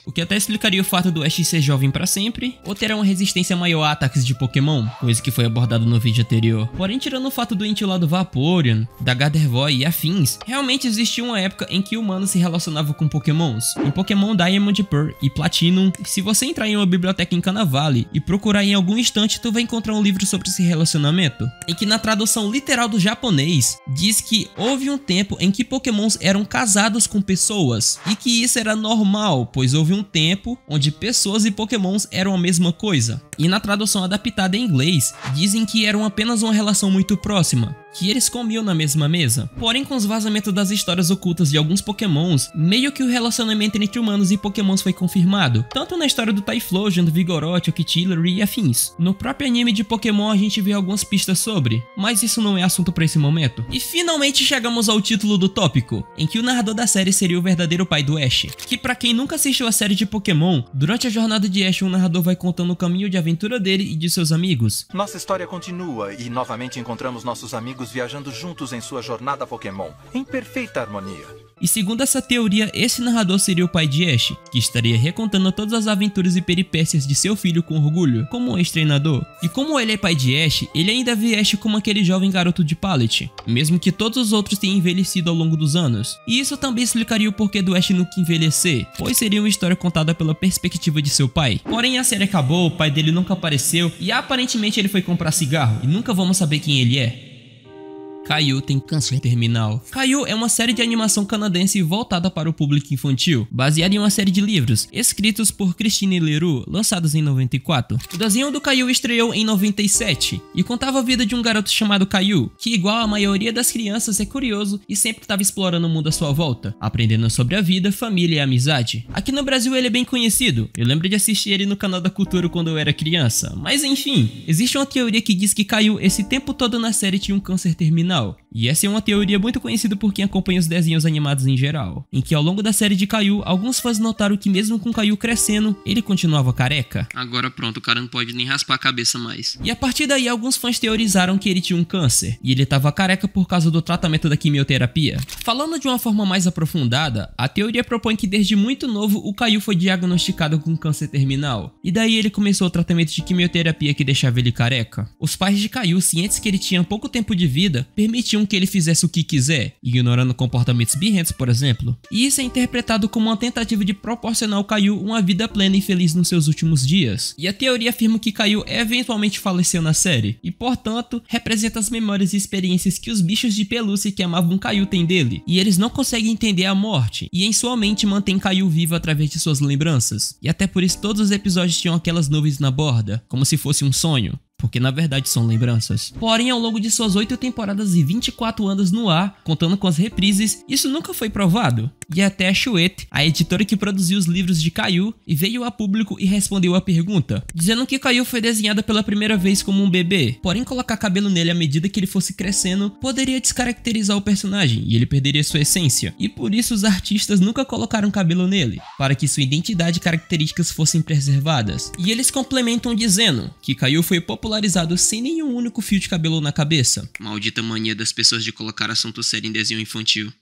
O que até explicaria o fato do Ash ser jovem pra sempre, ou terá uma resistência maior a ataques de Pokémon, coisa que foi abordado no vídeo anterior. Porém, tirando o fato do ente lá do Vaporeon, da Gardevoir e afins, realmente existia uma época em que humanos se relacionavam com Pokémons. Em Pokémon Diamond, Pearl e Platinum, se você entrar em uma biblioteca em Canavale e procurar em algum instante, tu vai encontrar um livro sobre esse relacionamento, em que na tradução literal do japonês, diz que houve um tempo em que Pokémons eram casados com pessoas, e que isso era normal, pois houve um tempo onde pessoas e Pokémons eram a mesma coisa. E na tradução adaptada em inglês, dizem que eram apenas uma relação muito próxima, que eles comiam na mesma mesa. Porém, com os vazamentos das histórias ocultas de alguns Pokémons, meio que o relacionamento entre humanos e Pokémons foi confirmado, tanto na história do Typhlosion, do Vigoroth, Octillery e afins. No próprio anime de Pokémon a gente vê algumas pistas sobre, mas isso não é assunto para esse momento. E finalmente chegamos ao título do tópico, em que o narrador da série seria o verdadeiro pai do Ash, que pra quem nunca assistiu a série de Pokémon, durante a jornada de Ash o narrador vai contando o caminho de aventura dele e de seus amigos. Nossa história continua e novamente encontramos nossos amigos viajando juntos em sua jornada Pokémon, em perfeita harmonia. E segundo essa teoria, esse narrador seria o pai de Ash, que estaria recontando todas as aventuras e peripécias de seu filho com orgulho, como um ex-treinador. E como ele é pai de Ash, ele ainda vê Ash como aquele jovem garoto de Pallet, mesmo que todos os outros tenham envelhecido ao longo dos anos. E isso também explicaria o porquê do Ash nunca envelhecer, pois seria uma história contada pela perspectiva de seu pai. Porém a série acabou, o pai dele nunca apareceu, e aparentemente ele foi comprar cigarro, e nunca vamos saber quem ele é. Caillou tem câncer terminal. Caillou é uma série de animação canadense voltada para o público infantil, baseada em uma série de livros, escritos por Christine Leroux, lançados em 94. O desenho do Caillou estreou em 97, e contava a vida de um garoto chamado Caillou, que igual a maioria das crianças é curioso e sempre estava explorando o mundo à sua volta, aprendendo sobre a vida, família e amizade. Aqui no Brasil ele é bem conhecido, eu lembro de assistir ele no canal da Cultura quando eu era criança, mas enfim, existe uma teoria que diz que Caillou esse tempo todo na série tinha um câncer terminal, E essa é uma teoria muito conhecida por quem acompanha os desenhos animados em geral, em que ao longo da série de Caillou, alguns fãs notaram que mesmo com Caillou crescendo, ele continuava careca. Agora pronto, o cara não pode nem raspar a cabeça mais. E a partir daí, alguns fãs teorizaram que ele tinha um câncer, e ele estava careca por causa do tratamento da quimioterapia. Falando de uma forma mais aprofundada, a teoria propõe que desde muito novo o Caillou foi diagnosticado com câncer terminal, e daí ele começou o tratamento de quimioterapia que deixava ele careca. Os pais de Caillou, cientes que ele tinha pouco tempo de vida, permitiam que ele fizesse o que quiser, ignorando comportamentos birrentos, por exemplo. E isso é interpretado como uma tentativa de proporcionar ao Caillou uma vida plena e feliz nos seus últimos dias. E a teoria afirma que Caillou eventualmente faleceu na série, e portanto, representa as memórias e experiências que os bichos de pelúcia que amavam Caillou têm dele, e eles não conseguem entender a morte, e em sua mente mantém Caillou vivo através de suas lembranças. E até por isso todos os episódios tinham aquelas nuvens na borda, como se fosse um sonho, porque na verdade são lembranças. Porém, ao longo de suas 8 temporadas e 24 anos no ar, contando com as reprises, isso nunca foi provado. E até a Chouette, a editora que produziu os livros de Caillou, veio a público e respondeu a pergunta, dizendo que Caillou foi desenhada pela primeira vez como um bebê, porém colocar cabelo nele à medida que ele fosse crescendo poderia descaracterizar o personagem e ele perderia sua essência, e por isso os artistas nunca colocaram cabelo nele, para que sua identidade e características fossem preservadas. E eles complementam dizendo que Caillou foi popularizado sem nenhum único fio de cabelo na cabeça. Maldita mania das pessoas de colocar assunto sério em desenho infantil.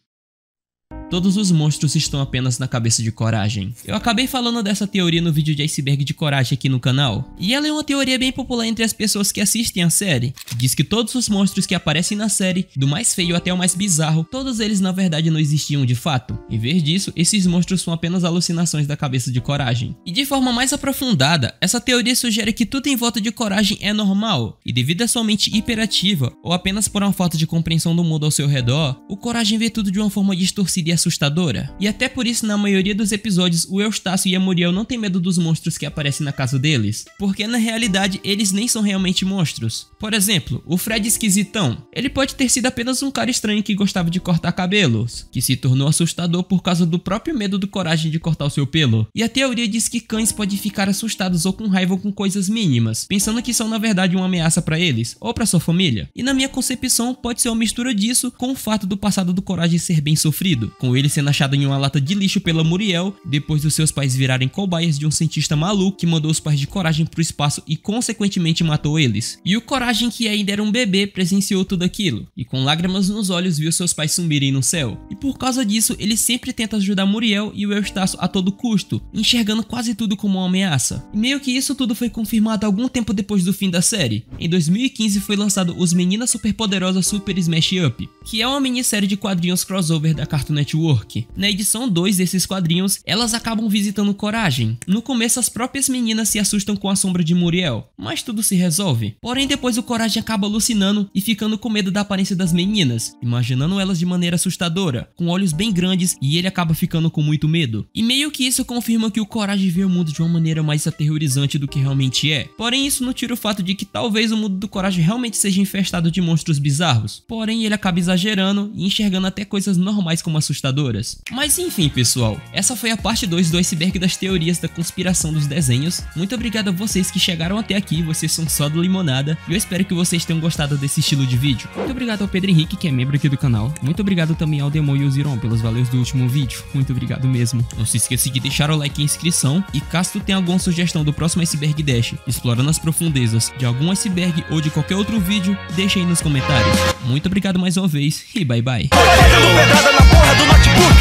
Todos os monstros estão apenas na cabeça de Coragem. Eu acabei falando dessa teoria no vídeo de Iceberg de Coragem aqui no canal, e ela é uma teoria bem popular entre as pessoas que assistem a série, que diz que todos os monstros que aparecem na série, do mais feio até o mais bizarro, todos eles na verdade não existiam de fato. Em vez disso, esses monstros são apenas alucinações da cabeça de Coragem. E de forma mais aprofundada, essa teoria sugere que tudo em volta de Coragem é normal, e devido à sua mente hiperativa, ou apenas por uma falta de compreensão do mundo ao seu redor, o Coragem vê tudo de uma forma distorcida e assustadora. E até por isso, na maioria dos episódios, o Eustácio e a Muriel não têm medo dos monstros que aparecem na casa deles, porque na realidade eles nem são realmente monstros. Por exemplo, o Fred esquisitão, ele pode ter sido apenas um cara estranho que gostava de cortar cabelos, que se tornou assustador por causa do próprio medo do Coragem de cortar o seu pelo. E a teoria diz que cães podem ficar assustados ou com raiva com coisas mínimas, pensando que são na verdade uma ameaça para eles, ou para sua família. E na minha concepção, pode ser uma mistura disso com o fato do passado do Coragem ser bem sofrido, com ele sendo achado em uma lata de lixo pela Muriel, depois dos seus pais virarem cobaias de um cientista maluco que mandou os pais de Coragem pro espaço e consequentemente matou eles. E o Coragem, que ainda era um bebê, presenciou tudo aquilo, e com lágrimas nos olhos viu seus pais sumirem no céu. E por causa disso, ele sempre tenta ajudar Muriel e o Eustácio a todo custo, enxergando quase tudo como uma ameaça. E meio que isso tudo foi confirmado algum tempo depois do fim da série. Em 2015 foi lançado Os Meninas Superpoderosas Super Smash Up, que é uma minissérie de quadrinhos crossover da Cartoon Network. Na edição 2 desses quadrinhos, elas acabam visitando Coragem. No começo, as próprias meninas se assustam com a sombra de Muriel, mas tudo se resolve. Porém, depois o Coragem acaba alucinando e ficando com medo da aparência das meninas, imaginando elas de maneira assustadora, com olhos bem grandes, e ele acaba ficando com muito medo. E meio que isso confirma que o Coragem vê o mundo de uma maneira mais aterrorizante do que realmente é. Porém, isso não tira o fato de que talvez o mundo do Coragem realmente seja infestado de monstros bizarros. Porém, ele acaba exagerando e enxergando até coisas normais como assustadoras. Mas enfim, pessoal, essa foi a parte 2 do Iceberg das teorias da conspiração dos desenhos. Muito obrigado a vocês que chegaram até aqui, vocês são só do limonada, e eu espero que vocês tenham gostado desse estilo de vídeo. Muito obrigado ao Pedro Henrique, que é membro aqui do canal. Muito obrigado também ao Demo e ao Ziron pelos valeus do último vídeo. Muito obrigado mesmo. Não se esqueça de deixar o like e inscrição, e caso tu tenha alguma sugestão do próximo Iceberg Dash, explorando as profundezas de algum iceberg ou de qualquer outro vídeo, deixa aí nos comentários. Muito obrigado mais uma vez, e bye bye.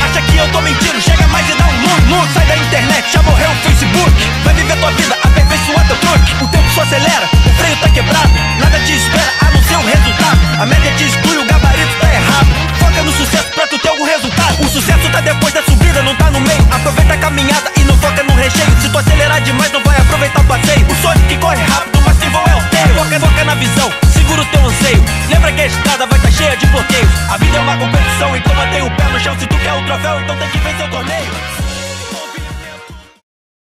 Acha que eu tô mentindo, chega mais e dá um look. Sai da internet, já morreu o Facebook. Vai viver tua vida, aperfeiçoar teu truque. O tempo só acelera, o freio tá quebrado. Nada te espera, a não ser um resultado. A média te exclui, o gabarito tá errado. Foca no sucesso pra tu ter algum resultado. O sucesso tá depois da subida, não tá no meio. Aproveita a caminhada e não foca no recheio. Se tu acelerar demais, não vai aproveitar o passeio. O Sonic que corre rápido, mas sem voo é o teio. Foca na visão, segura o teu anseio. Lembra que a estrada vai tá cheia de bloqueios. A vida é uma competição, então mantém o pé no chão. Se tu quer o troféu, então tem que vencer o torneio.